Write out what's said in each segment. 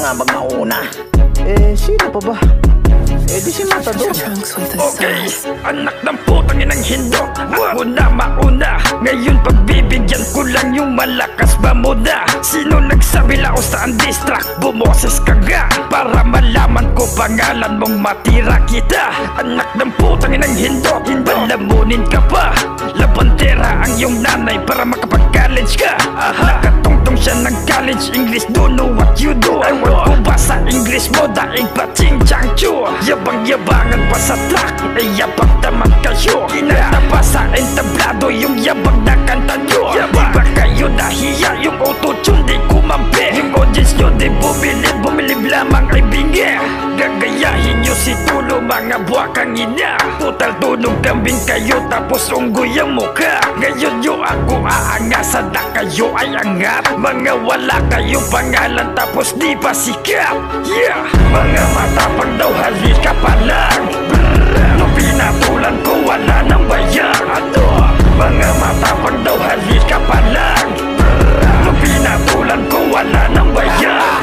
nga magmauna. Sino pa ba? Di si Matador. Okay, anak ng putang inang hindot, ako na mauna. Ngayon pagbibigyan ko lang yung malakas ba muna. Sino nagsabi laos na ang distract? Bumoses ka nga para malaman ko pangalan mong matira kita. Anak ng putang inang hindot, palamunin ka pa. Labandera ang iyong nanay para makapag-college ka. Nakatungtong siya ng college English, don't know what you do. Ewan ko ba sa English mo, daing pating chang chu. Yabang-yabangan pa sa track, yabang naman kayo. Kinanta pa sa entablado yung yabang na kanta nyo. Di ba kayo nahiya yung auto-tune di kumampi? Yung audience nyo di bumilib lamang ay bingi. Gagayahin nyo si Tulo mga buwakang ina. Total tunog kambing kayo tapos unggoy ang mukha. Ngayon nyo ako aangasan na kayo ay angat. Mga wala kayong pangalan tapos di pa sikat. Yeah, mga matapang daw halika pa lang. Nung pinatulan ko wala nang bayar. Mga matapang daw halika pa lang. Nung pinatulan ko wala nang bayar.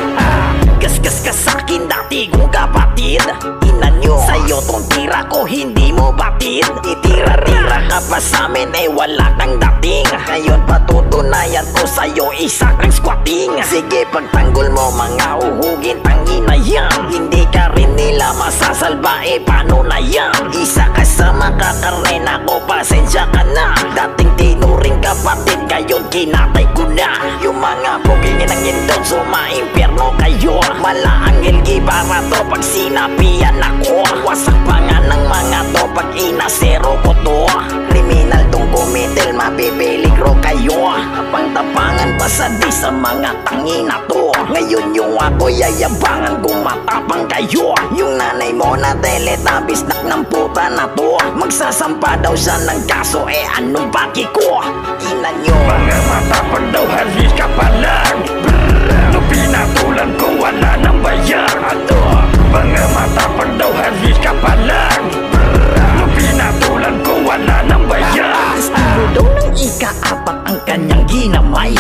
Gasgas ka sa'kin dati kong kapatid. Ina nyo, sa'yo tong tira ko hindi mo batid. Itira-tira ka pa sa'min wala kang dating. Ngayon patutunayan ko sa'yo isa kang squatting. Sige pagtanggol mo mga uhugin tangina yan. Hindi ka rin nila masasalba paano na yan. Isa ka sa makakarena ko pasensya ka na. Dating tinuring kapatid ngayon kinatay ko na. Yung mga bugingin ng indot sumaimpyerno kayo. Mala ang ilgi para to pag sinapian ako. Wasak pa nga ng mga to pag inasero ko to. Kriminal tong kumitil mabibiligro kayo. Pangtapangan pa sa di sa mga tangina to. Ngayon yung ako yayabangan kung matapang kayo. Yung nanay mo na teletabis ng puta na to. Magsasampa daw siya ng kaso anong baki ko? Ina nyo, mga matapang daw halika pa lang. Nung pinatulan ko wala nang bayar. Mga matapang daw halika pa lang. Nung pinatulan ko wala nang bayar. Estilo daw ng ika-apat ang kanyang ginamay.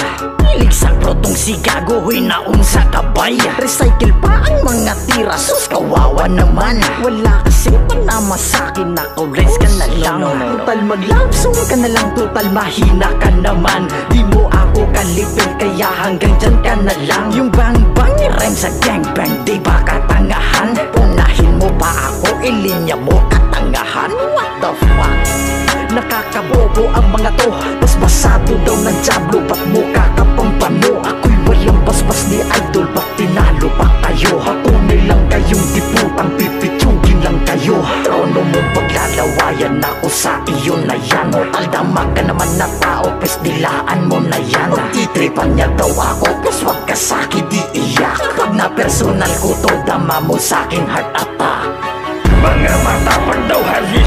Hilig sa protong si gago'y naun sa kabay. Recycle pa ang mga tira, sus kawawa naman. Wala kasi panama sa'kin na college ka na lang. Total mag-love song ka na lang, total mahina ka naman. Di mo ako kalipin kaya hanggang dyan ka na lang. Yung bang-bang rhyme sa gangbang di ba katangahan? Punahin mo pa ako, ilinya mo katangahan. What the fuck? Nakakabobo ang mga to. Basbasado daw ng Diablo, ba't mo kakapampano? Ako'y walang basbas ni idol, ba't tinalo pa kayo? Hatunay lang kayong diputang pipitsugin lang kayo. Trono mong paglalawayan ako sa iyo na yan. Taldama ka naman na tao, pes dilaan mo na yan. Itripan niya daw ako, pes wag ka sa'kin di iyak. Pag na personal ko to, dama mo sa'kin heart attack. Mga matapang daw halika